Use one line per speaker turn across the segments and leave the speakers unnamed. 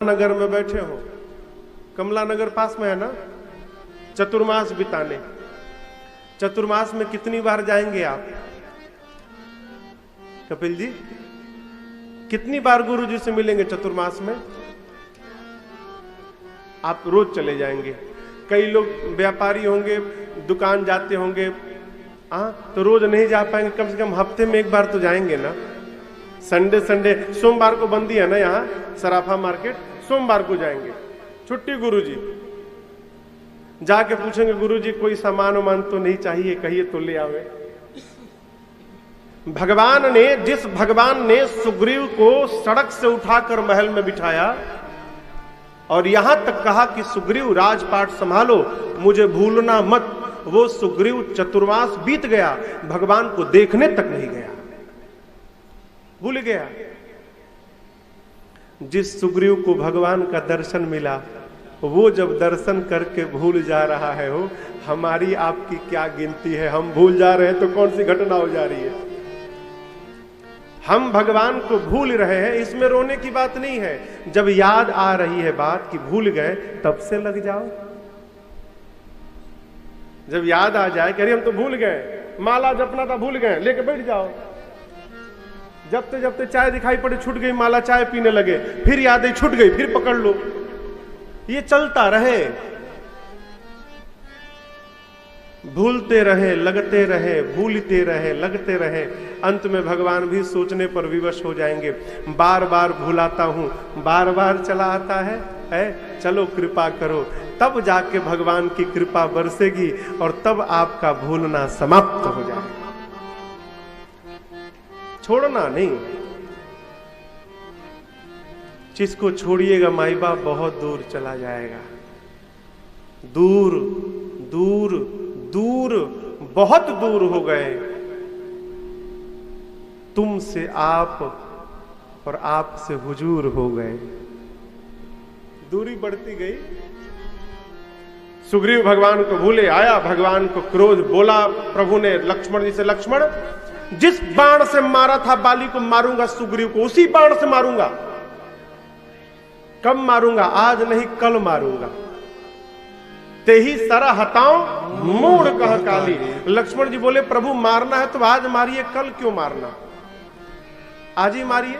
नगर में बैठे हो, कमला नगर पास में है ना, चतुर्मास बिताने। चतुर्मास में कितनी बार जाएंगे आप कपिल जी? कितनी बार गुरु जी से मिलेंगे चतुर्मास में? आप रोज चले जाएंगे। कई लोग व्यापारी होंगे, दुकान जाते होंगे, तो रोज नहीं जा पाएंगे, कम से कम हफ्ते में एक बार तो जाएंगे ना। संडे सोमवार को बंदी है ना यहाँ सराफा मार्केट, सोमवार को जाएंगे, छुट्टी गुरुजी। जाके पूछेंगे गुरुजी कोई सामान वामान तो नहीं चाहिए, कहिए तो ले आवे। जिस भगवान ने सुग्रीव को सड़क से उठाकर महल में बिठाया और यहां तक कहा कि सुग्रीव राजपाट संभालो, मुझे भूलना मत, वो सुग्रीव चतुर्मास बीत गया, भगवान को देखने तक नहीं गया, भूल गया। जिस सुग्रीव को भगवान का दर्शन मिला, वो जब दर्शन करके भूल जा रहा है, हो हमारी आपकी क्या गिनती है? हम भूल जा रहे हैं तो कौन सी घटना हो जा रही है? हम भगवान को भूल रहे हैं, इसमें रोने की बात नहीं है। जब याद आ रही है बात कि भूल गए, तब से लग जाओ। जब याद आ जाए कि अरे हम तो भूल गए, माला जपना था भूल गए, लेके बैठ जाओ। जबते जबते चाय दिखाई पड़े, छूट गई माला, चाय पीने लगे, फिर याद आई छूट गई, फिर पकड़ लो। ये चलता रहे, भूलते रहे, लगते रहे, भूलते रहे, लगते रहे, अंत में भगवान भी सोचने पर विवश हो जाएंगे। बार बार भुलाता हूं, बार बार चला आता है, चलो कृपा करो। तब जाके भगवान की कृपा बरसेगी और तब आपका भूलना समाप्त हो जाएगा। छोड़ना नहीं। जिसको छोड़िएगा माई बाप बहुत दूर चला जाएगा, दूर दूर दूर, बहुत दूर हो गए। तुमसे आप और आपसे हुजूर हो गए, दूरी बढ़ती गई। सुग्रीव भगवान को भूले, आया भगवान को क्रोध, बोला प्रभु ने लक्ष्मण जी से, लक्ष्मण जिस बाण से मारा था बाली को मारूंगा, सुग्रीव को उसी बाण से मारूंगा। कब मारूंगा? आज नहीं कल मारूंगा। ते ही सरा हटाओ मूड कह काली। लक्ष्मण जी बोले प्रभु मारना है तो आज मारिए, कल क्यों मारना? आज ही मारिए।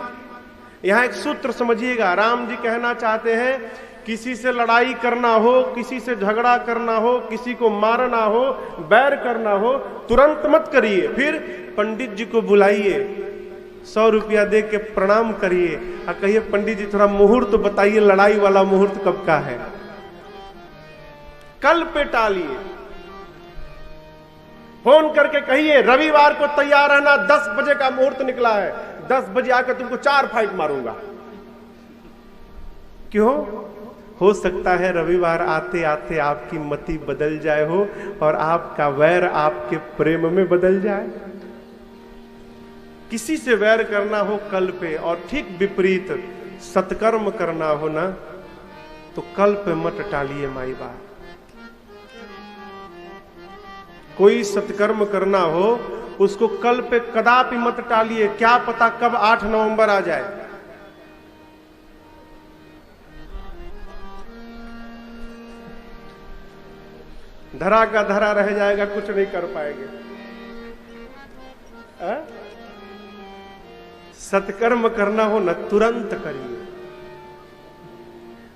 यहां एक सूत्र समझिएगा, राम जी कहना चाहते हैं किसी से लड़ाई करना हो, किसी से झगड़ा करना हो, किसी को मारना हो, बैर करना हो, तुरंत मत करिए। फिर पंडित जी को बुलाइए, 100 रुपया दे के प्रणाम करिए और कहिए पंडित जी थोड़ा मुहूर्त बताइए, लड़ाई वाला मुहूर्त कब का है? कल पे टालिए। फोन करके कहिए रविवार को तैयार रहना, 10 बजे का मुहूर्त निकला है, 10 बजे आकर तुमको 4 फाइट मारूंगा। क्यों? हो सकता है रविवार आते आते आपकी मति बदल जाए हो और आपका वैर आपके प्रेम में बदल जाए। किसी से वैर करना हो कल पे, और ठीक विपरीत सत्कर्म करना हो ना, तो कल पे मत टालिए माई बाप। कोई सत्कर्म करना हो उसको कल पे कदापि मत टालिए, क्या पता कब 8 नवंबर आ जाए। धरा का धरा रह जाएगा, कुछ नहीं कर पाएंगे। सत्कर्म करना हो ना, तुरंत करिए।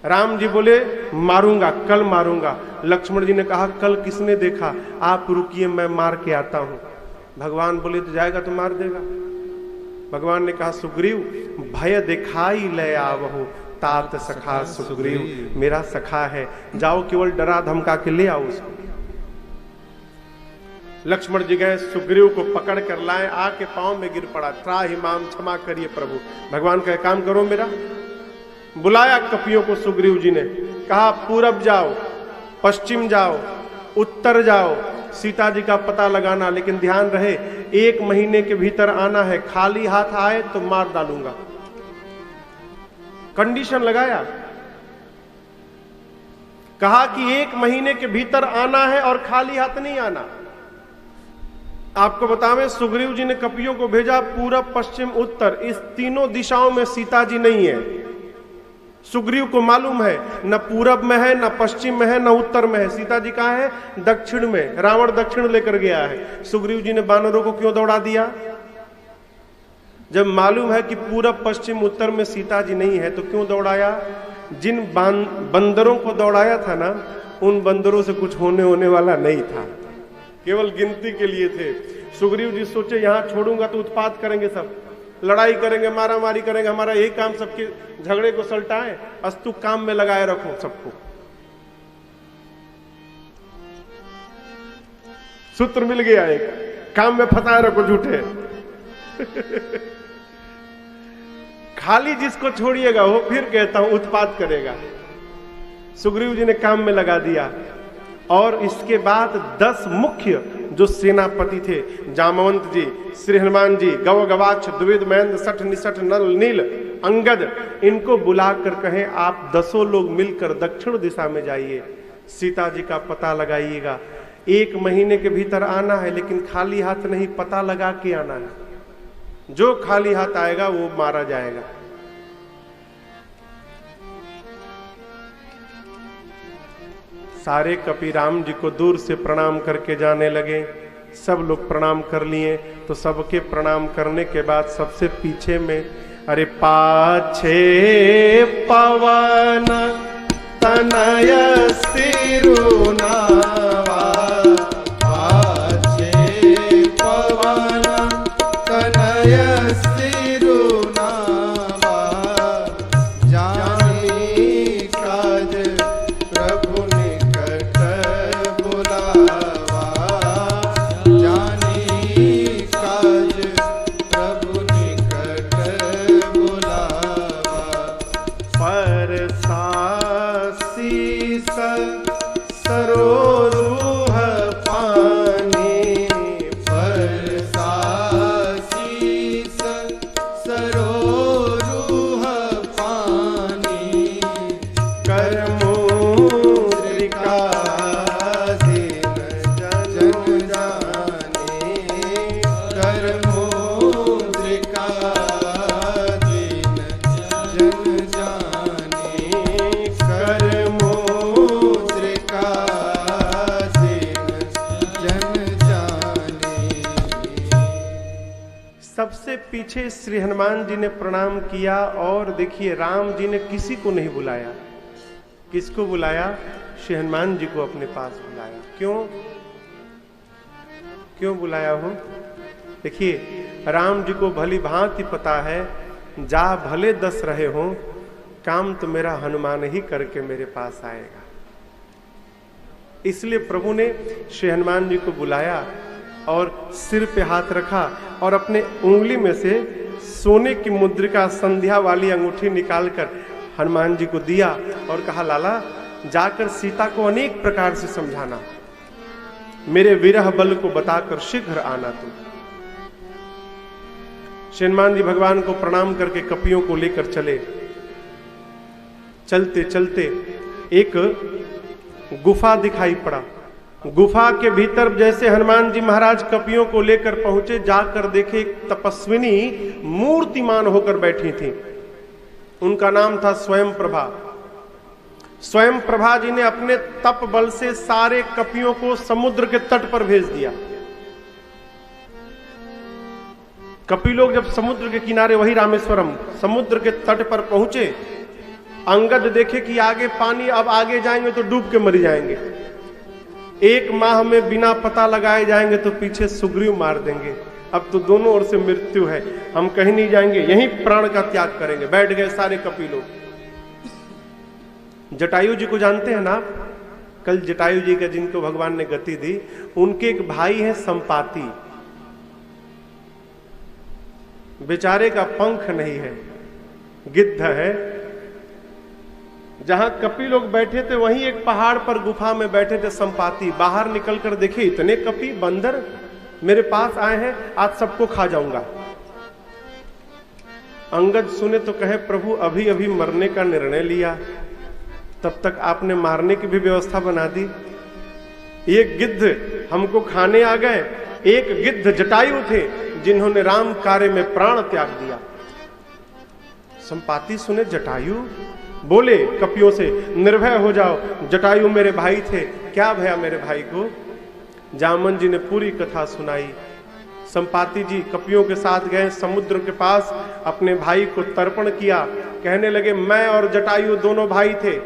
राम जी बोले मारूंगा, कल मारूंगा। लक्ष्मण जी ने कहा कल किसने देखा, आप रुकिए मैं मार के आता हूं। भगवान बोले तो जाएगा तो मार देगा। भगवान ने कहा सुग्रीव भय दिखाई ले आवहु, तात सखा सुग्रीव, मेरा सखा है, जाओ केवल डरा धमका के ले आओ उसको। लक्ष्मण जी गए, सुग्रीव को पकड़ कर लाए, आके पांव में गिर पड़ा, त्राहि माम, क्षमा करिए प्रभु। भगवान का काम करो मेरा। बुलाया कपियों को सुग्रीव जी ने, कहा पूरब जाओ, पश्चिम जाओ, उत्तर जाओ, सीता जी का पता लगाना, लेकिन ध्यान रहे 1 महीने के भीतर आना है, खाली हाथ आए तो मार डालूंगा। कंडीशन लगाया, कहा कि 1 महीने के भीतर आना है और खाली हाथ नहीं आना। आपको बतावें सुग्रीव जी ने कपियों को भेजा पूरब, पश्चिम, उत्तर, इस तीनों दिशाओं में सीता जी नहीं है। सुग्रीव को मालूम है न पूरब में है, न पश्चिम में है, न उत्तर में है। सीता जी कहाँ है? दक्षिण में। रावण दक्षिण लेकर गया है। सुग्रीव जी ने बानरों को क्यों दौड़ा दिया? जब मालूम है कि पूरब पश्चिम उत्तर में सीता जी नहीं है तो क्यों दौड़ाया? जिन बंदरों को दौड़ाया था ना, उन बंदरों से कुछ होने वाला नहीं था, केवल गिनती के लिए थे। सुग्रीव जी सोचे यहां छोड़ूंगा तो उत्पात करेंगे, सब लड़ाई करेंगे, मारामारी करेंगे, हमारा यही काम सबके झगड़े को सलटाए, अस्तु काम में लगाए रखो सबको। सूत्र मिल गया, एक काम में फंसाए रखो झूठे। खाली जिसको छोड़िएगा वो फिर कहता हूं उत्पात करेगा। सुग्रीव जी ने काम में लगा दिया। और इसके बाद 10 मुख्य जो सेनापति थे, जामवंत जी, श्री हनुमान जी, गव गवाक्ष, द्विविद, महेंद्र, सठ, निसठ, नल, नील, अंगद, इनको बुलाकर कहें आप 10 लोग मिलकर दक्षिण दिशा में जाइए, सीता जी का पता लगाइएगा। 1 महीने के भीतर आना है, लेकिन खाली हाथ नहीं, पता लगा के आना है। जो खाली हाथ आएगा वो मारा जाएगा। सारे कपीराम जी को दूर से प्रणाम करके जाने लगे। सब लोग प्रणाम कर लिए तो सबके प्रणाम करने के बाद सबसे पीछे में, अरे पाछे पवन तनय सिरुनावा, पाछे पवन तनय सिरुनावा, जानी काज प्रभु निकट बुलावा, जानी काज प्रभु निकट बुलावा, परसासीस सरोरुह पानी, परसासीस सरोरुह पानी, करमुद्रिका दीन जन जाने, करमुद्रिका दीन जन जाने, करमुद्रिका दीन जन जाने। सबसे पीछे श्री हनुमान जी ने प्रणाम किया। और देखिए राम जी ने किसी को नहीं बुलाया। किसको बुलाया? श्री हनुमान जी को अपने पास बुलाया। क्यों बुलाया हो? देखिए राम जी को भली भांति पता है, जा भले 10 रहे हो, काम तो मेरा हनुमान ही करके मेरे पास आएगा। इसलिए प्रभु ने श्री हनुमान जी को बुलाया और सिर पे हाथ रखा और अपने उंगली में से सोने की मुद्रिका संध्या वाली अंगूठी निकालकर हनुमान जी को दिया और कहा, लाला जाकर सीता को अनेक प्रकार से समझाना, मेरे विरह बल को बताकर शीघ्र आना तुम। श्री हनुमान जी भगवान को प्रणाम करके कपियों को लेकर चले। चलते चलते एक गुफा दिखाई पड़ा। गुफा के भीतर जैसे हनुमान जी महाराज कपियों को लेकर पहुंचे, जाकर देखे एक तपस्विनी मूर्तिमान होकर बैठी थी। उनका नाम था स्वयं प्रभा। स्वयं प्रभा जी ने अपने तप बल से सारे कपियों को समुद्र के तट पर भेज दिया। कपि लोग जब समुद्र के किनारे, वही रामेश्वरम, समुद्र के तट पर पहुंचे, अंगद देखे कि आगे पानी, अब आगे जाएंगे तो डूब के मर जाएंगे, 1 माह में बिना पता लगाए जाएंगे तो पीछे सुग्रीव मार देंगे, अब तो दोनों ओर से मृत्यु है, हम कहीं नहीं जाएंगे, यहीं प्राण का त्याग करेंगे। बैठ गए सारे कपि लोग। जटायु जी को जानते हैं ना? कल जटायु जी का जिनको भगवान ने गति दी, उनके एक भाई हैं संपाति। बेचारे का पंख नहीं है, गिद्ध है। जहां कपि लोग बैठे थे वहीं एक पहाड़ पर गुफा में बैठे थे संपाति। बाहर निकलकर देखे इतने कपि बंदर मेरे पास आए हैं, आज सबको खा जाऊंगा। अंगद सुने तो कहे, प्रभु अभी अभी मरने का निर्णय लिया, तब तक आपने मारने की भी व्यवस्था बना दी। एक गिद्ध हमको खाने आ गए। एक गिद्ध जटायु थे जिन्होंने राम कार्य में प्राण त्याग दिया। संपाति सुने, जटायु बोले कपियों से, निर्भय हो जाओ, जटायु मेरे भाई थे। क्या भया मेरे भाई को? जामन जी ने पूरी कथा सुनाई। संपाति जी कपियों के साथ गए समुद्र के पास, अपने भाई को तर्पण किया। कहने लगे मैं और जटायु दोनों भाई थे।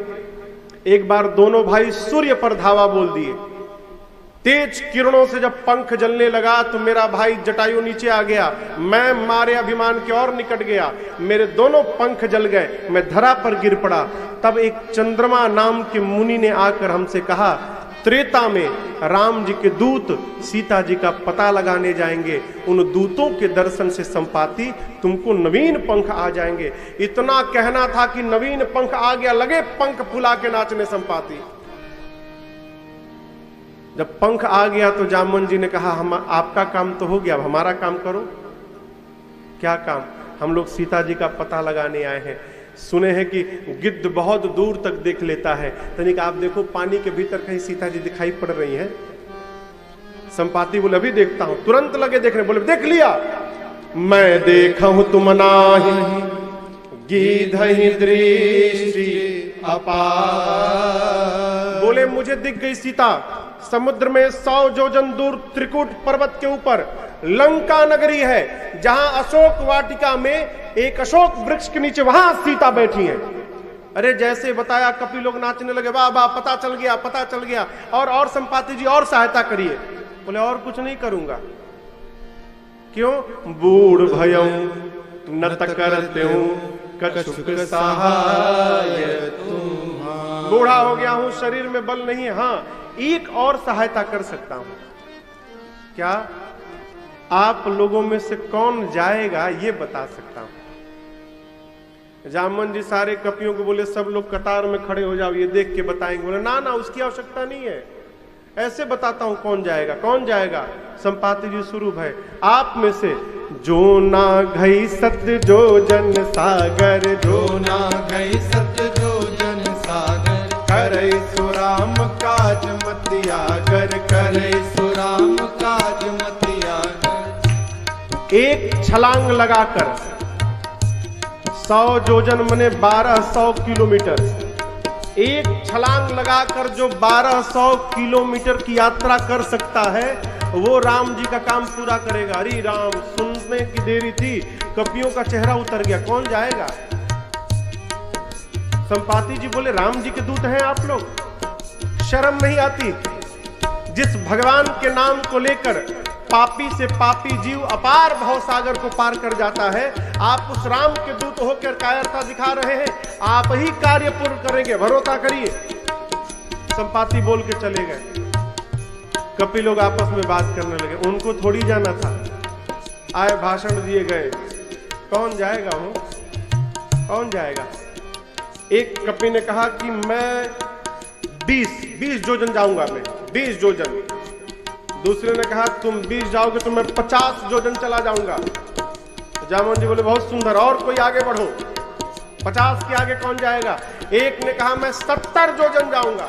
एक बार दोनों भाई सूर्य पर धावा बोल दिए। तेज किरणों से जब पंख जलने लगा तो मेरा भाई जटायु नीचे आ गया, मैं मारे अभिमान की ओर निकट गया, मेरे दोनों पंख जल गए, मैं धरा पर गिर पड़ा। तब एक चंद्रमा नाम के मुनि ने आकर हमसे कहा, त्रेता में राम जी के दूत सीता जी का पता लगाने जाएंगे, उन दूतों के दर्शन से संपाति तुमको नवीन पंख आ जाएंगे। इतना कहना था कि नवीन पंख आ गया, लगे पंख फुला के नाचने संपाति। जब पंख आ गया तो जामन जी ने कहा, हम आपका काम तो हो गया, अब हमारा काम करो। क्या काम? हम लोग सीता जी का पता लगाने आए हैं। सुने हैं कि गिद्ध बहुत दूर तक देख लेता है, तनिक आप देखो पानी के भीतर कहीं सीता जी दिखाई पड़ रही है। संपाति बोले अभी देखता हूं। तुरंत लगे देखने, बोले देख लिया। मैं देखा हूं तुम नाही गिद्धहि दृष्टि अपार। बोले मुझे दिख गई सीता समुद्र में 100 योजन दूर त्रिकुट पर्वत के ऊपर लंका नगरी है, जहां अशोक वाटिका में एक अशोक वृक्ष के नीचे वहां सीता बैठी है। अरे जैसे बताया कपि लोग नाचने लगे, वाह वाह पता चल गया, पता चल गया। और संपाति जी और सहायता करिए। बोले और कुछ नहीं करूंगा। क्यों? बूढ़ भयं नत करते हूं कछुक सहाय तुम्हारा। बूढ़ा हो गया हूं, शरीर में बल नहीं है। हाँ एक और सहायता कर सकता हूं। क्या? आप लोगों में से कौन जाएगा ये बता सकता हूं। जामन जी सारे कपियों को बोले सब लोग कतार में खड़े हो जाओ, ये देख के बताएंगे। बोले ना ना उसकी आवश्यकता नहीं है, ऐसे बताता हूं कौन जाएगा। कौन जाएगा? संपाति जी शुरू भय, आप में से जो ना घई सत्य जो जन सागर, जो ना घई सत्य जो जन सागर, करे सुराम काज मतियागर, करे सुराम काज मतियागर। एक छलांग लगाकर 100 योजन मने 1200 किलोमीटर, एक छलांग लगाकर जो 1200 किलोमीटर की यात्रा कर सकता है वो राम जी का काम पूरा करेगा। अरे राम, सुनने की देरी थी, कपियों का चेहरा उतर गया। कौन जाएगा? संपाति जी बोले राम जी के दूत हैं आप लोग, शर्म नहीं आती? जिस भगवान के नाम को लेकर पापी से पापी जीव अपार भवसागर को पार कर जाता है, आप उस राम के दूत होकर कायरता दिखा रहे हैं। आप ही कार्य पूर्ण करेंगे, भरोसा करिए। संपाति बोल के चले गए। कपि लोग आपस में बात करने लगे, उनको थोड़ी जाना था। आए भाषण दिए गए, कौन जाएगा? वो कौन जाएगा? एक कपि ने कहा कि मैं 20 योजन जाऊंगा, मैं 20 योजन। दूसरे ने कहा तुम 20 जाओगे तो मैं 50 योजन चला जाऊंगा। जामन जी बोले बहुत सुंदर, और कोई आगे बढ़ो। 50 के आगे कौन जाएगा? एक ने कहा मैं 70 योजन जाऊंगा।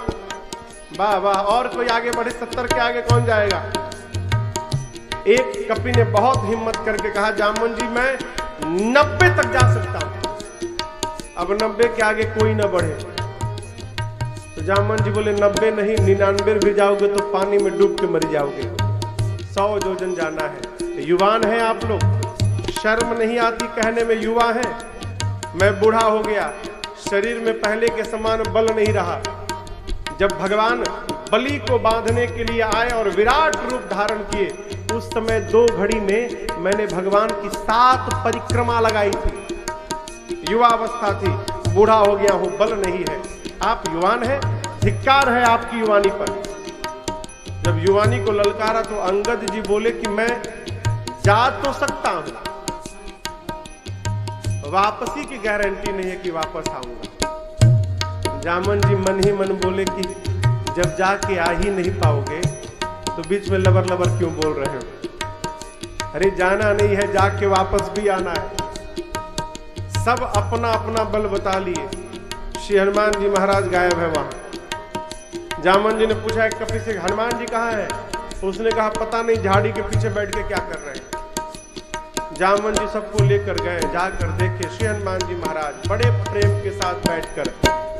वाह वाह, और कोई आगे बढ़े। 70 के आगे कौन जाएगा? एक कपि ने बहुत हिम्मत करके कहा जामन जी मैं 90 तक जा सकता हूं। अब 90 के आगे कोई ना बढ़े। तो जामन जी बोले 90 नहीं, 99 भी जाओगे तो पानी में डूब के मर जाओगे। 100 योजन जाना है। युवान है आप लोग, शर्म नहीं आती कहने में युवा है। मैं बूढ़ा हो गया, शरीर में पहले के समान बल नहीं रहा। जब भगवान बलि को बांधने के लिए आए और विराट रूप धारण किए, उस समय 2 घड़ी में मैंने भगवान की 7 परिक्रमा लगाई थी। युवावस्था थी, बूढ़ा हो गया हूं, बल नहीं है। आप युवान हैं, धिक्कार है आपकी युवानी पर। जब युवानी को ललकारा तो अंगद जी बोले कि मैं जा तो सकता हूं, वापसी की गारंटी नहीं है कि वापस आऊंगा। जामन जी मन ही मन बोले कि जब जाके आ ही नहीं पाओगे तो बीच में लबर लबर क्यों बोल रहे हो? अरे जाना नहीं है, जाके वापस भी आना है। सब अपना अपना बल बता लिए। श्री हनुमान जी महाराज गायब है वहां। जामन जी ने पूछा एक कपि से हनुमान जी कहाँ है? उसने कहा पता नहीं, झाड़ी के पीछे बैठ के क्या कर रहे हैं। जामवन जी सबको लेकर गए, जाकर देखे श्री हनुमान जी महाराज बड़े प्रेम के साथ बैठकर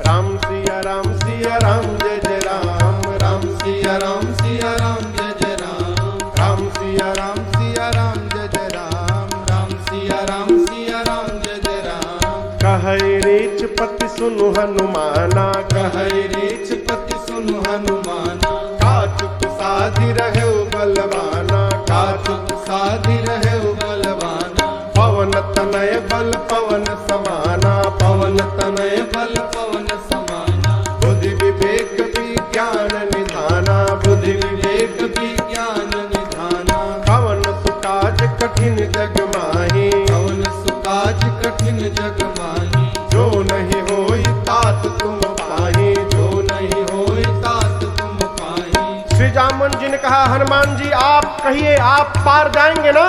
राम सिया राम सिया राम जय जय राम, राम सिया राम सिया राम जय जय राम, राम सिया राम सिया राम जय जय राम, राम सिया राम सिया राम जय जय राम। कहै रीछ पति सुनु हनुमाना, कहै रीछ पति सुनु हनुमाना, काचुक साधि रहे बलवाना, काचुक साधि रहे बलवाना, पवन तनय बल पवन समाना, पवन तनय बल पवन समाना, बुद्धि विवेक विज्ञान निधाना, बुद्धि विवेक विज्ञान निधाना, कवन सुकाज कठिन जग माही, कवन सुकाज कठिन जग माही, जो नहीं होई तात तुम पाही, जो नहीं होई तात तुम पाही। श्री जामवन जी ने कहा हनुमान जी आप कहिए, आप पार जाएंगे ना?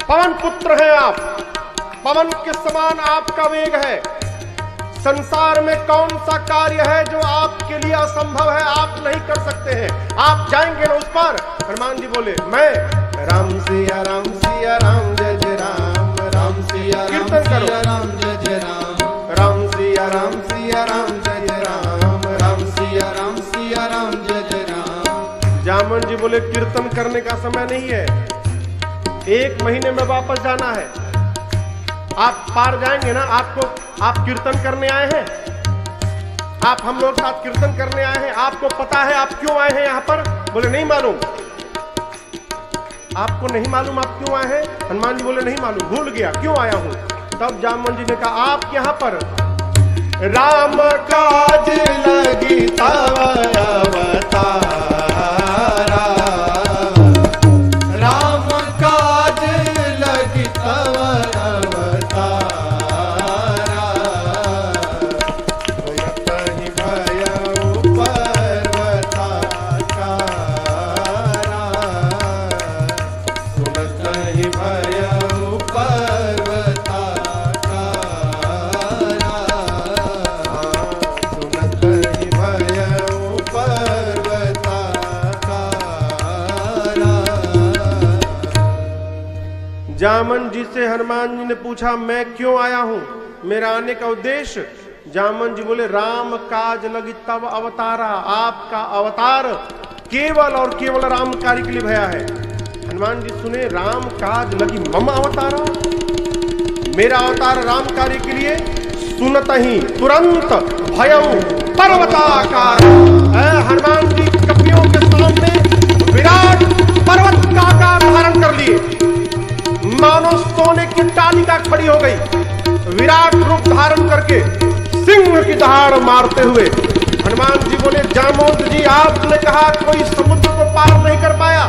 पवन पुत्र हैं आप, पवन के समान आपका वेग है, संसार में कौन सा कार्य है जो आपके लिए असंभव है, आप नहीं कर सकते हैं, आप जाएंगे ना उस पर? हनुमान जी बोले मैं राम सिया राम सिया राम जय जय राम, राम सिया कीर्तन करो राम जय जय राम, राम सिया राम सिया राम जय जय राम, राम सिया राम सिया राम जय जय राम। जामवन जी बोले कीर्तन करने का समय नहीं है, 1 महीने में वापस जाना है, आप पार जाएंगे ना? आपको, आप कीर्तन करने आए हैं, आप हम लोग साथ कीर्तन करने आए हैं, आपको पता है आप क्यों आए हैं यहाँ पर? बोले नहीं मालूम। आपको नहीं मालूम आप क्यों आए हैं? हनुमान जी बोले नहीं मालूम, भूल गया क्यों आया हूं। तब जामवन जी ने कहा आप यहाँ पर राम काज लगी तव अवतारा, राम काज लगी तव अवतारा, सुनत ही भयउ पर्वताकारा, सुनत ही भयउ पर्वताकारा, सुनत ही भयउ पर्वताकारा। जामवन जी से हनुमान जी ने पूछा मैं क्यों आया हूं, मेरा आने का उद्देश्य? जामवन जी बोले राम काज लगी तब अवतारा, आपका अवतार केवल और केवल राम कार्य के लिए भया है। हनुमान जी सुने राम काज लगी मम अवतारा, मेरा अवतार राम कार्य के लिए, सुनत ही तुरंत भयउ पर्वताकार। हनुमान जी कपियों के सामने विराट पर्वत का आकार धारण कर लिए, मानो सोने की टालिका खड़ी हो गई, विराट रूप धारण करके सिंह की दहाड़ मारते हुए। हनुमान जी बोले जामवंत जी आपने कहा कोई समुद्र को पार नहीं कर पाया,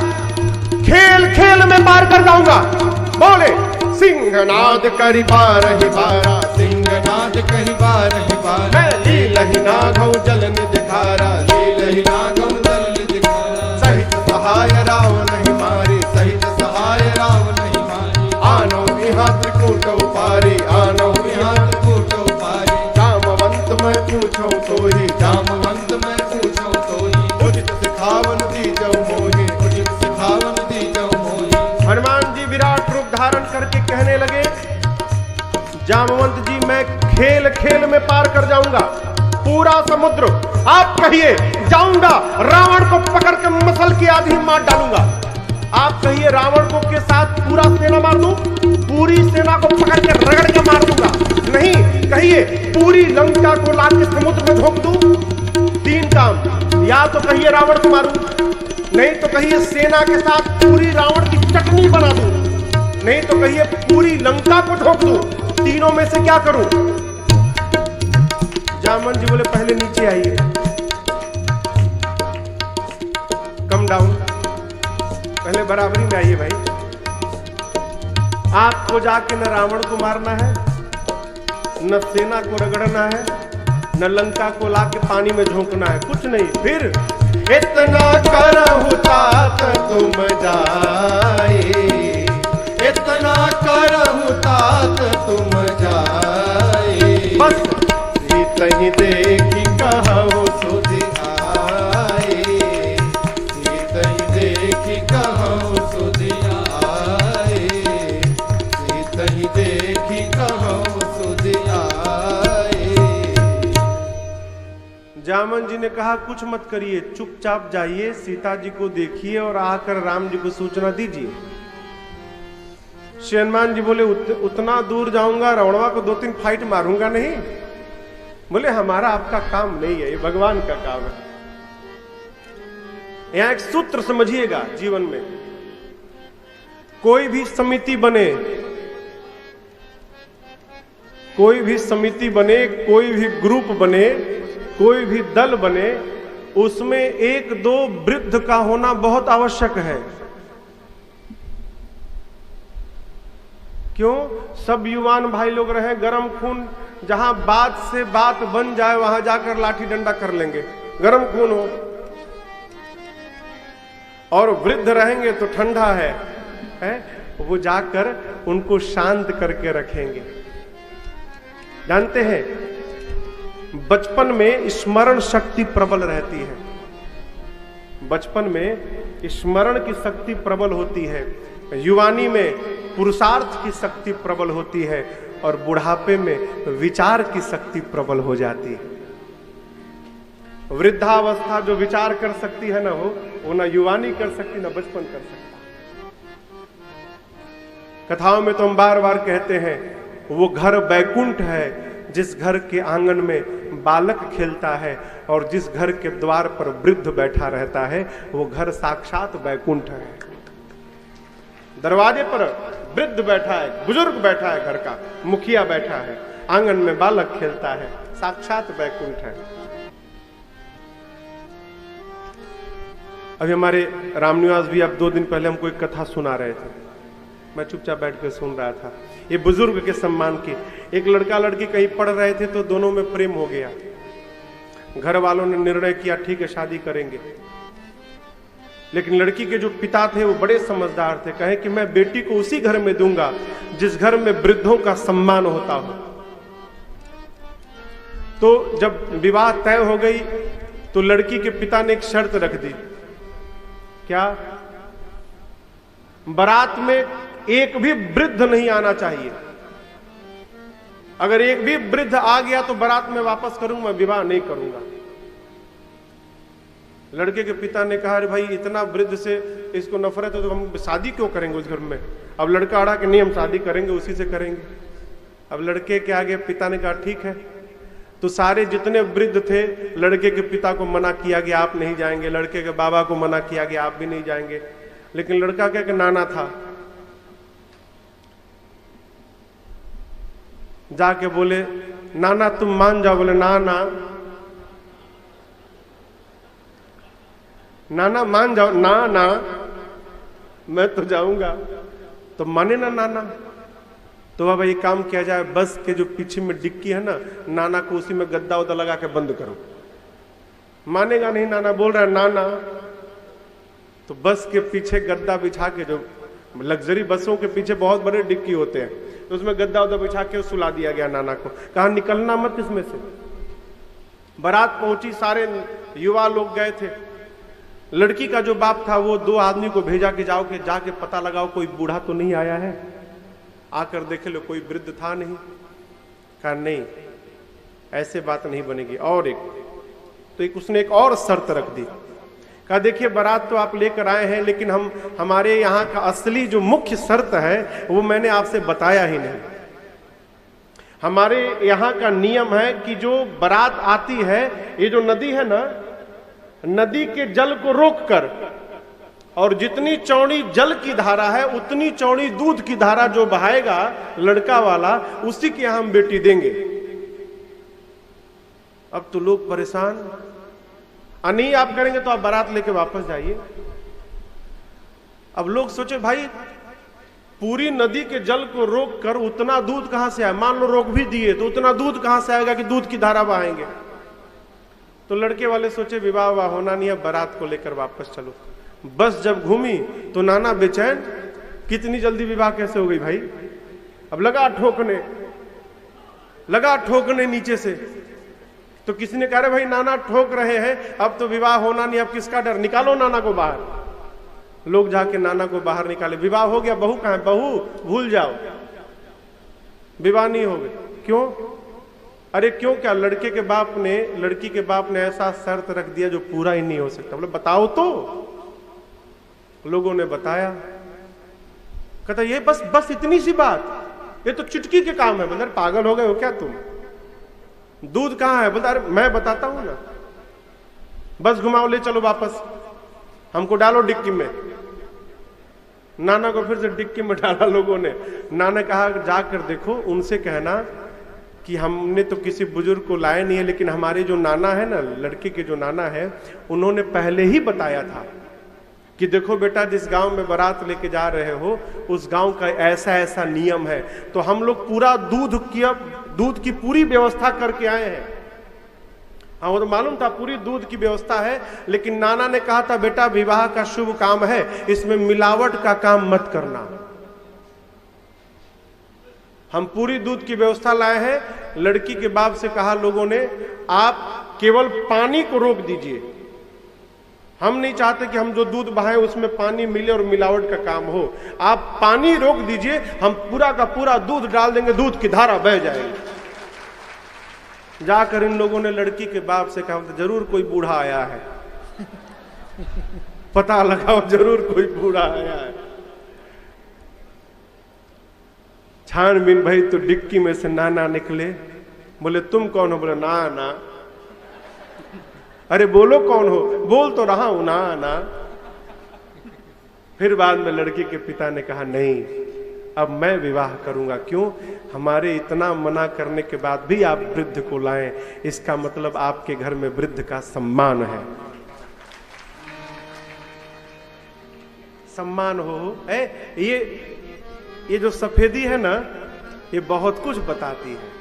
खेल खेल में पार कर जाऊंगा। बोले सिंहनाद करी बार ही बारा, सिंहनाद करी बार ही बारा, लीलहि नागौ जल निधि धारा, लीलहि नागौ जल निधि धारा, सहित सहाय राव नहीं मारे, सहित सहाय राव नहीं मारे, आनो यहाँ त्रिकूट उपारी, आनो यहाँ त्रिकूट उपारी, जामवंत मैं पूछो तो ही, जामवंत मैं पूछो तो ही, उचित सिखावन दी जाऊ मोहि, उचित सिखावन दी जाऊ मोहि। हनुमान जी विराट रूप धारण करके कहने लगे जामवंत जी मैं खेल खेल में पार कर जाऊंगा पूरा समुद्र, आप कहिए जाऊंगा रावण को पकड़ के मसल की आधी मार डालूंगा। आप कहिए रावण को के साथ पूरा सेना मार दूं, पूरी सेना को पकड़ के रगड़ के मार दूंगा। नहीं कहिए पूरी लंका को लाके समुद्र में झोंक दूं। 3 काम, या तो कहिए रावण को मारूं, नहीं तो कहिए सेना के साथ पूरी रावण की चटनी बना दूं, नहीं तो कहिए पूरी लंका को झोंक दूं। तीनों में से क्या करूं? जामवन जी बोले पहले नीचे आइए, कम डाउन, पहले बराबरी में आइए भाई। आपको जाके न रावण को मारना है, न सेना को रगड़ना है, न लंका को लाके पानी में झोंकना है, कुछ नहीं। फिर इतना करहु तात तुम जाए, इतना करहु तात तुम जाए, बस तही देखी कहु सुधि आए, तही देखी कहु सुधि आए, जामन जी ने कहा कुछ मत करिए, चुपचाप जाइए, सीता जी को देखिए और आकर राम जी को सूचना दीजिए। श्री हनुमान जी बोले उतना दूर जाऊंगा, रावणवा को 2-3 फाइट मारूंगा नहीं। बोले हमारा आपका काम नहीं है, ये भगवान का काम है। यहां एक सूत्र समझिएगा जीवन में, कोई भी समिति बने, कोई भी समिति बने, कोई भी ग्रुप बने, कोई भी दल बने, उसमें 1-2 वृद्ध का होना बहुत आवश्यक है। क्यों? सब युवान भाई लोग रहे, गरम खून, जहां बात से बात बन जाए वहां जाकर लाठी डंडा कर लेंगे, गरम खून हो। और वृद्ध रहेंगे तो ठंडा है, वो जाकर उनको शांत करके रखेंगे। जानते हैं बचपन में स्मरण शक्ति प्रबल रहती है, बचपन में स्मरण की शक्ति प्रबल होती है, युवानी में पुरुषार्थ की शक्ति प्रबल होती है, और बुढ़ापे में विचार की शक्ति प्रबल हो जाती है। वृद्धावस्था जो विचार कर सकती है ना, वो ना युवानी कर सकती, ना बचपन कर सकता। कथाओं में तो हम बार बार कहते हैं, वो घर बैकुंठ है जिस घर के आंगन में बालक खेलता है, और जिस घर के द्वार पर वृद्ध बैठा रहता है, वो घर साक्षात बैकुंठ है। दरवाजे पर वृद्ध बैठा है, बुजुर्ग बैठा है, घर का मुखिया बैठा है, आंगन में बालक खेलता है, साक्षात बैकुंठ है। अभी हमारे रामनिवास भी अब 2 दिन पहले हमको एक कथा सुना रहे थे, मैं चुपचाप बैठ कर सुन रहा था। ये बुजुर्ग के सम्मान की, एक लड़का लड़की कहीं पढ़ रहे थे तो दोनों में प्रेम हो गया। घर वालों ने निर्णय किया ठीक है शादी करेंगे, लेकिन लड़की के जो पिता थे वो बड़े समझदार थे, कहे कि मैं बेटी को उसी घर में दूंगा जिस घर में वृद्धों का सम्मान होता हो। तो जब विवाह तय हो गई तो लड़की के पिता ने एक शर्त रख दी। क्या? बारात में एक भी वृद्ध नहीं आना चाहिए, अगर एक भी वृद्ध आ गया तो बारात में वापस करूंगा, मैं विवाह नहीं करूंगा। लड़के के पिता ने कहा अरे भाई इतना वृद्ध से इसको नफरत है तो हम शादी क्यों करेंगे उस घर में। अब लड़का अड़ा कि नहीं हम शादी करेंगे, उसी से करेंगे। अब लड़के के आगे पिता ने कहा ठीक है। तो सारे जितने वृद्ध थे लड़के के पिता को मना किया गया आप नहीं जाएंगे, लड़के के बाबा को मना किया गया आप भी नहीं जाएंगे, लेकिन लड़का क्या कि नाना था, जाके बोले नाना तुम मान जाओ। बोले नाना नाना मान जाओ, ना ना मैं तो जाऊंगा। तो माने ना नाना। तो बाबा ये काम किया जाए, बस के जो पीछे में डिक्की है ना, नाना को उसी में गद्दा उद्दा लगा के बंद करो। मानेगा नहीं, नाना बोल रहा है नाना। तो बस के पीछे गद्दा बिछा के, जो लग्जरी बसों के पीछे बहुत बड़े डिक्की होते हैं, तो उसमें गद्दा उद्दा बिछा के सुला दिया गया नाना को। कहा निकलना मत इसमें से। बारात पहुंची, सारे युवा लोग गए थे। लड़की का जो बाप था वो 2 आदमी को भेजा कि जाओ के जाके पता लगाओ कोई बूढ़ा तो नहीं आया है, आकर देखे लो कोई वृद्ध था नहीं। कहा नहीं ऐसे बात नहीं बनेगी। और एक उसने एक और शर्त रख दी। कहा देखिए बारात तो आप लेकर आए हैं, लेकिन हमारे यहाँ का असली जो मुख्य शर्त है वो मैंने आपसे बताया ही नहीं। हमारे यहाँ का नियम है कि जो बारात आती है, ये जो नदी है ना, नदी के जल को रोककर, और जितनी चौड़ी जल की धारा है उतनी चौड़ी दूध की धारा जो बहाएगा लड़का वाला, उसी के यहां हम बेटी देंगे। अब तो लोग परेशान, नहीं आप करेंगे तो आप बारात लेके वापस जाइए। अब लोग सोचे भाई पूरी नदी के जल को रोक कर उतना दूध कहां से आए, मान लो रोक भी दिए तो उतना दूध कहां से आएगा कि दूध की धारा बहाएंगे। तो लड़के वाले सोचे विवाह होना नहीं है, बारात को लेकर वापस चलो। बस जब घूमी तो नाना बेचैन, कितनी जल्दी विवाह कैसे हो गई भाई। अब लगा ठोकने नीचे से। तो किसी ने कहा भाई नाना ठोक रहे हैं, अब तो विवाह होना नहीं, अब किसका डर, निकालो नाना को बाहर। लोग जाके नाना को बाहर निकाले। विवाह हो गया, बहू कहां है, बहू भूल जाओ, विवाह नहीं हो गए। क्यों? अरे क्यों, क्या लड़की के बाप ने ऐसा शर्त रख दिया जो पूरा ही नहीं हो सकता। बोले बताओ तो। लोगों ने बताया। कहता ये बस इतनी सी बात, ये तो चुटकी के काम है। बोले पागल हो गए हो क्या तुम, दूध कहां है। बोलता अरे मैं बताता हूं ना, बस घुमाओ ले चलो वापस, हमको डालो डिक्की में। नाना को फिर से डिक्की में डाला लोगों ने। नाना कहा जाकर देखो, उनसे कहना कि हमने तो किसी बुजुर्ग को लाया नहीं है, लेकिन हमारे जो नाना है ना, लड़के के जो नाना है, उन्होंने पहले ही बताया था कि देखो बेटा, जिस गांव में बारात लेके जा रहे हो उस गांव का ऐसा ऐसा नियम है। तो हम लोग पूरा दूध की पूरी व्यवस्था करके आए हैं। हाँ, वो तो मालूम था पूरी दूध की व्यवस्था है, लेकिन नाना ने कहा था बेटा विवाह का शुभ काम है, इसमें मिलावट का काम मत करना। हम पूरी दूध की व्यवस्था लाए हैं। लड़की के बाप से कहा लोगों ने, आप केवल पानी को रोक दीजिए, हम नहीं चाहते कि हम जो दूध बहाएं उसमें पानी मिले और मिलावट का काम हो। आप पानी रोक दीजिए, हम पूरा का पूरा दूध डाल देंगे, दूध की धारा बह जाएगी। जाकर इन लोगों ने लड़की के बाप से कहा जरूर कोई बूढ़ा आया है, पता लगाओ जरूर कोई बूढ़ा आया है। छानबीन भाई तो डिक्की में से नाना निकले। बोले तुम कौन हो। बोले ना। अरे बोलो कौन हो। बोल तो रहा हूं ना। फिर बाद में लड़की के पिता ने कहा नहीं, अब मैं विवाह करूंगा। क्यों, हमारे इतना मना करने के बाद भी आप वृद्ध को लाएं, इसका मतलब आपके घर में वृद्ध का सम्मान है। सम्मान हो। ये जो सफेदी है ना, ये बहुत कुछ बताती है।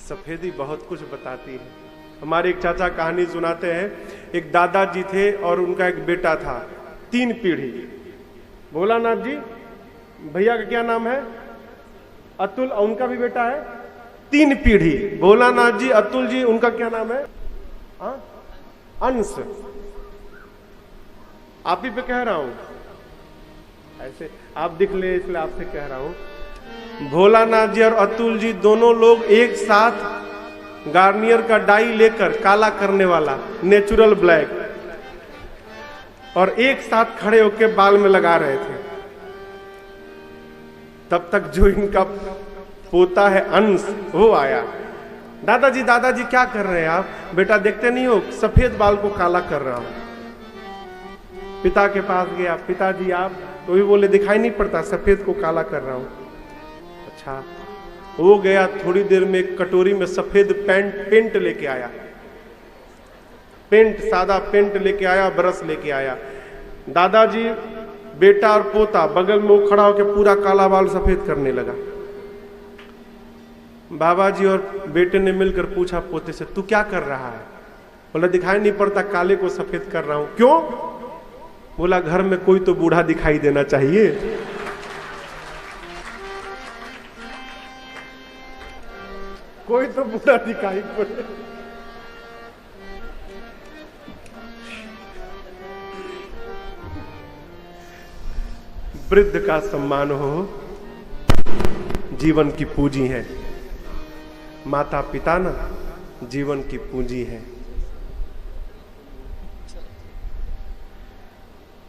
सफेदी बहुत कुछ बताती है। हमारे एक चाचा कहानी सुनाते हैं, एक दादाजी थे और उनका एक बेटा था, 3 पीढ़ी। भोलानाथ जी भैया का क्या नाम है, अतुल, उनका भी बेटा है, 3 पीढ़ी। भोलानाथ जी, अतुल जी, उनका क्या नाम है, अंश। आप ही पे कह रहा हूं, ऐसे आप दिख ले इसलिए आपसे कह रहा हूं। भोलानाथ जी और अतुल जी दोनों लोग एक साथ गार्नियर का डाई लेकर, काला करने वाला नेचुरल ब्लैक, और एक साथ खड़े होकर बाल में लगा रहे थे। तब तक जो इनका पोता है अंश, वो आया। दादाजी क्या कर रहे हैं आप। बेटा देखते नहीं हो, सफेद बाल को काला कर रहा हूं। पिता के पास गया, पिताजी आप, तो भी बोले दिखाई नहीं पड़ता, सफेद को काला कर रहा हूं। अच्छा, वो गया, थोड़ी देर में एक कटोरी में सफेद पेंट लेके आया, पेंट, सादा पेंट लेके आया, ब्रश लेके आया। दादाजी, बेटा और पोता बगल में, वो खड़ा होकर पूरा काला बाल सफेद करने लगा। बाबा जी और बेटे ने मिलकर पूछा पोते से, तू क्या कर रहा है। बोला दिखाई नहीं पड़ता, काले को सफेद कर रहा हूं। क्यों। बोला घर में कोई तो बूढ़ा दिखाई देना चाहिए। कोई तो बूढ़ा दिखाई पड़े। वृद्ध का सम्मान हो, जीवन की पूंजी है। माता पिता ना जीवन की पूंजी है।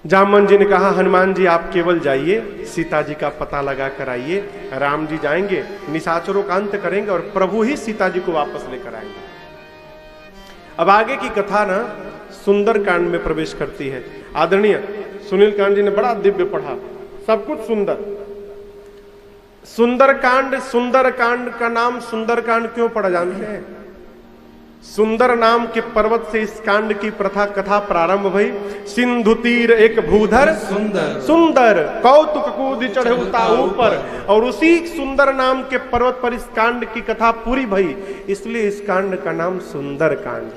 जामन जी ने कहा हनुमान जी आप केवल जाइए, सीता जी का पता लगा कर आइए। राम जी जाएंगे, निशाचरों का अंत करेंगे और प्रभु ही सीता जी को वापस लेकर आएंगे। अब आगे की कथा ना सुंदर कांड में प्रवेश करती है। आदरणीय सुनील कांड जी ने बड़ा दिव्य पढ़ा, सब कुछ सुंदर। सुंदरकांड का नाम सुंदरकांड क्यों पड़ा जानते हैं। सुंदर नाम के पर्वत से इस कांड की कथा प्रारंभ भई। सिंधु तीर एक भूधर सुंदर कौतुक कूद चढ़े उता ऊपर, और उसी सुंदर नाम के पर्वत पर इस कांड की कथा पूरी भई, इसलिए इस कांड का नाम सुंदर कांड।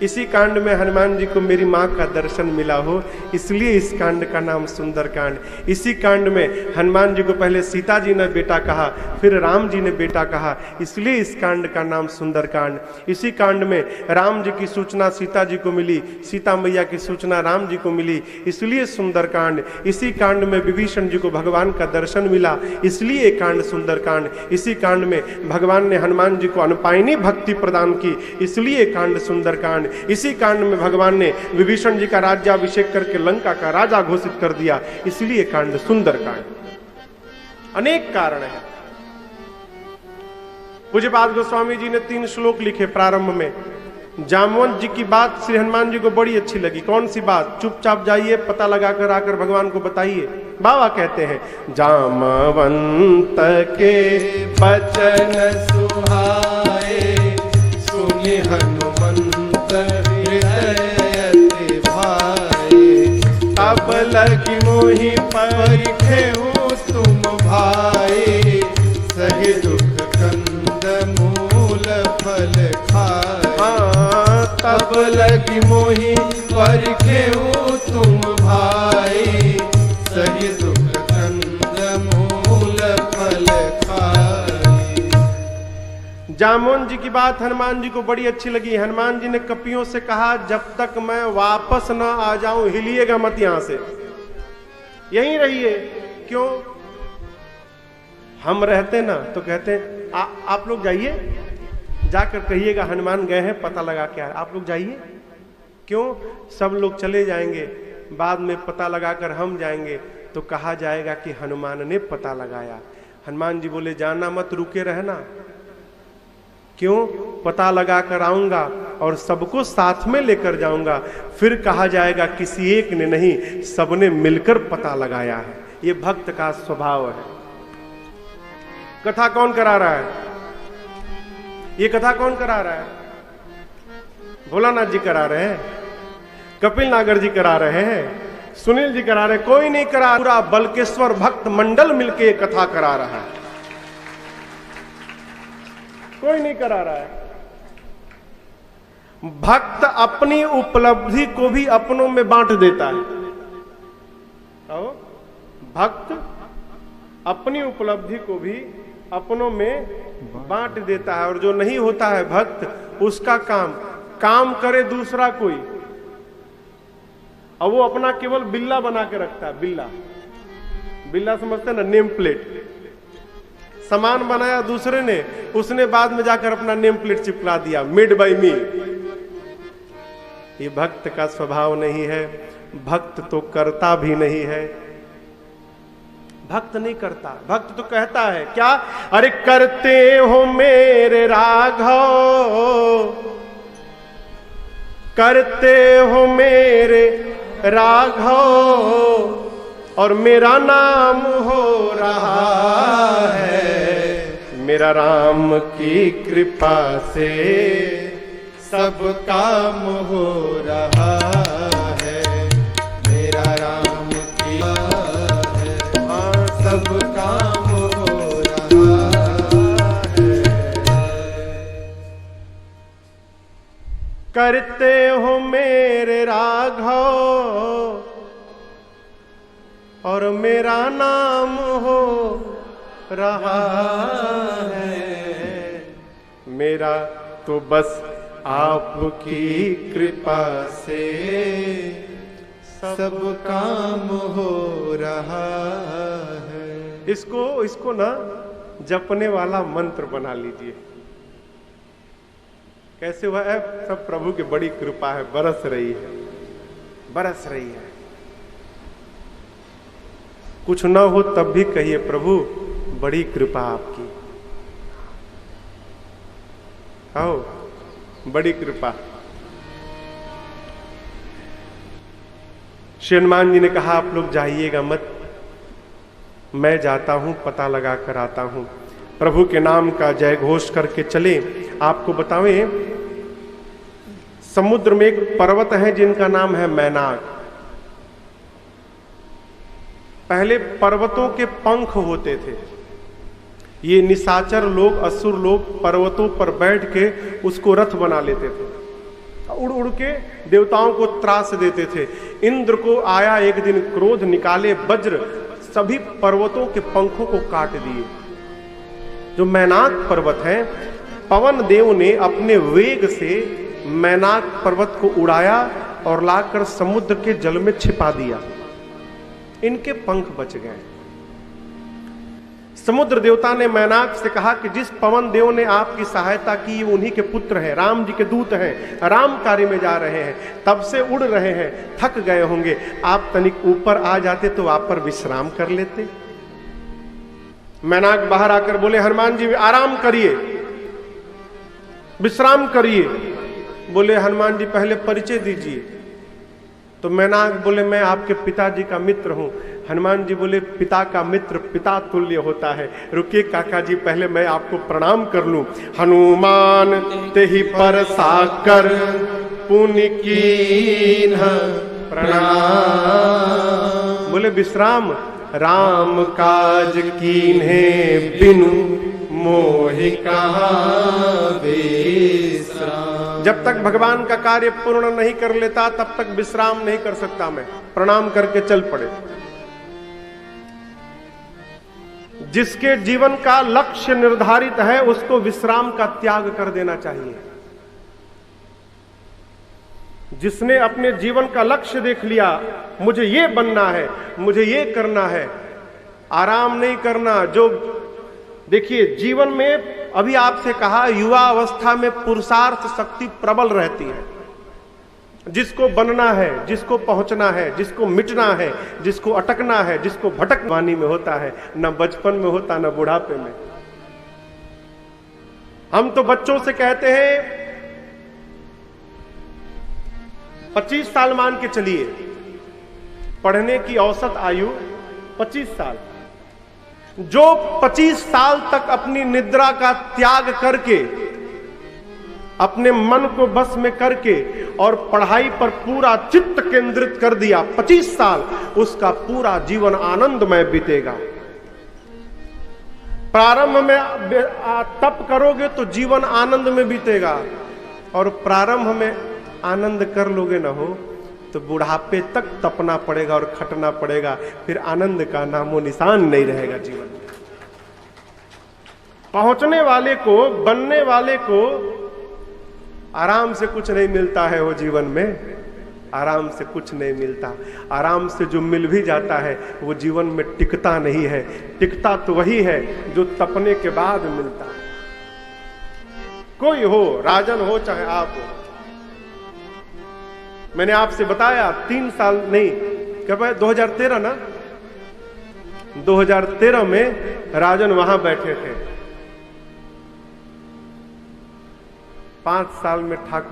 इसी कांड में हनुमान जी को मेरी माँ का दर्शन मिला हो, इसलिए इस कांड का नाम सुंदर कांड। इसी कांड में हनुमान जी को पहले सीता जी ने बेटा कहा, फिर राम जी ने बेटा कहा, इसलिए इस कांड का नाम सुंदर कांड। इसी कांड में राम जी की सूचना सीता जी को मिली, सीता मैया की सूचना राम जी को मिली, इसलिए सुंदर कांड। इसी कांड में विभीषण जी को भगवान का दर्शन मिला, इसलिए कांड सुंदर कांड। इसी कांड में भगवान ने हनुमान जी को अनपायनी भक्ति प्रदान की, इसलिए कांड सुंदर कांड। इसी कांड में भगवान ने विभीषण जी का राज्याभिषेक करके लंका का राजा घोषित कर दिया, इसलिए कांड सुंदर कांड। अनेक कारण है। पूज्यपाद गोस्वामी जी ने 3 श्लोक लिखे प्रारंभ में। जामवंत जी की बात श्री हनुमान जी को बड़ी अच्छी लगी। कौन सी बात? चुपचाप जाइए, पता लगाकर आकर भगवान को बताइए। बाबा कहते हैं, जामवंत के
बचन सुहाए, सुनि हनुमंत हृदय अति भाए। तब लगी मोहि परिखेहु तुम भाई, सहि दुख कंद मूल फल खाए। तब लगी मोहि परिखेहु तुम भाई, सहि दुख कंद मूल फल खाए।
जामवंत जी की बात हनुमान जी को बड़ी अच्छी लगी। हनुमान जी ने कपियों से कहा, जब तक मैं वापस ना आ जाऊं हिलिएगा मत, यहां से यहीं रहिए। क्यों? हम रहते ना तो कहते आप लोग जाइए, जाकर कहिएगा हनुमान गए हैं, पता लगा क्या है, आप लोग जाइए। क्यों? सब लोग चले जाएंगे, बाद में पता लगाकर हम जाएंगे तो कहा जाएगा कि हनुमान ने पता लगाया। हनुमान जी बोले, जाना मत, रुके रहना। क्यों? पता लगा कर आऊंगा और सबको साथ में लेकर जाऊंगा, फिर कहा जाएगा किसी एक ने नहीं, सबने मिलकर पता लगाया है। ये भक्त का स्वभाव है। कथा कौन करा रहा है? ये कथा कौन करा रहा है? भोलानाथ जी करा रहे हैं, कपिल नागर जी करा रहे हैं, सुनील जी करा रहे, कोई नहीं करा। पूरा बल्केश्वर भक्त मंडल मिलके ये कथा करा रहा है, कोई नहीं करा रहा है। भक्त अपनी उपलब्धि को भी अपनों में बांट देता है। भक्त अपनी उपलब्धि को भी अपनों में बांट देता है। और जो नहीं होता है भक्त, उसका काम करे दूसरा कोई, और वो अपना केवल बिल्ला बना के रखता है। बिल्ला समझते हैं ना, नेम प्लेट। सामान बनाया दूसरे ने, उसने बाद में जाकर अपना नेम प्लेट चिपका दिया, मेड बाय मी। ये भक्त का स्वभाव नहीं है। भक्त तो करता भी नहीं है। भक्त नहीं करता, भक्त तो कहता है क्या? अरे करते हो मेरे राघव, करते हो मेरे राघव, और मेरा नाम हो रहा है। मेरा राम की कृपा से
सब काम हो रहा है। मेरा राम की है, सब काम हो रहा है।
करते हो मेरे राघव, और मेरा नाम हो रहा है। मेरा तो बस आपकी कृपा से
सब काम हो रहा है।
इसको ना जपने वाला मंत्र बना लीजिए। कैसे हुआ है? सब प्रभु की बड़ी कृपा है, बरस रही है, बरस रही है। कुछ ना हो तब भी कहिए, प्रभु बड़ी कृपा आपकी। आओ, बड़ी कृपा। श्री हनुमान जी ने कहा, आप लोग जाइएगा मत, मैं जाता हूं, पता लगा कर आता हूं। प्रभु के नाम का जय घोष करके चले। आपको बतावें, समुद्र में एक पर्वत है जिनका नाम है मैनाक। पहले पर्वतों के पंख होते थे। ये निशाचर लोग, असुर लोग पर्वतों पर बैठ के उसको रथ बना लेते थे उड़ उड़ के देवताओं को त्रास देते थे। इंद्र को आया एक दिन क्रोध, निकाले वज्र, सभी पर्वतों के पंखों को काट दिए। जो मैनाक पर्वत है, पवन देव ने अपने वेग से मैनाक पर्वत को उड़ाया और लाकर समुद्र के जल में छिपा दिया। इनके पंख बच गए। समुद्र देवता ने मैनाक से कहा कि जिस पवन देव ने आपकी सहायता की, उन्हीं के पुत्र हैं, राम जी के दूत हैं, राम कार्य में जा रहे हैं, तब से उड़ रहे हैं, थक गए होंगे, आप तनिक ऊपर आ जाते तो आप पर विश्राम कर लेते। मैनाक बाहर आकर बोले, हनुमान जी आराम करिए, विश्राम करिए। बोले, हनुमान जी पहले परिचय दीजिए। तो मैनाक बोले, मैं आपके पिताजी का मित्र हूं। हनुमान जी बोले, पिता का मित्र पिता तुल्य होता है, रुकिए काका जी, पहले मैं आपको प्रणाम कर लूं। हनुमान तेहि पर साकर पुनि कीन्ह प्रणाम। बोले, विश्राम, राम काज कीन्हे बिनु मोहि कहाँ विश्राम। जब तक भगवान का कार्य पूर्ण नहीं कर लेता तब तक विश्राम नहीं कर सकता मैं। प्रणाम करके चल पड़े। जिसके जीवन का लक्ष्य निर्धारित है उसको विश्राम का त्याग कर देना चाहिए। जिसने अपने जीवन का लक्ष्य देख लिया, मुझे ये बनना है, मुझे ये करना है, आराम नहीं करना। जो देखिए जीवन में, अभी आपसे कहा, युवा अवस्था में पुरुषार्थ शक्ति प्रबल रहती है। जिसको बनना है, जिसको पहुंचना है, जिसको मिटना है, जिसको अटकना है, जिसको भटकवानी में होता है, न बचपन में होता न बुढ़ापे में। हम तो बच्चों से कहते हैं 25 साल मान के चलिए, पढ़ने की औसत आयु 25 साल। जो 25 साल तक अपनी निद्रा का त्याग करके, अपने मन को बस में करके और पढ़ाई पर पूरा चित्त केंद्रित कर दिया, 25 साल, उसका पूरा जीवन आनंदमय बीतेगा। प्रारंभ में तप करोगे तो जीवन आनंद में बीतेगा, और प्रारंभ में आनंद कर लोगे ना हो तो बुढ़ापे तक तपना पड़ेगा और खटना पड़ेगा, फिर आनंद का नामो निशान नहीं रहेगा जीवन में। पहुंचने वाले को, बनने वाले को आराम से कुछ नहीं मिलता है। वो जीवन में आराम से कुछ नहीं मिलता। आराम से जो मिल भी जाता है वो जीवन में टिकता नहीं है। टिकता तो वही है जो तपने के बाद मिलता है। कोई हो, राजन हो चाहे आप हो। मैंने आपसे बताया 3 साल नहीं, क्या 2013 ना, 2013 में राजन वहां बैठे थे। 5 साल में ठाकुर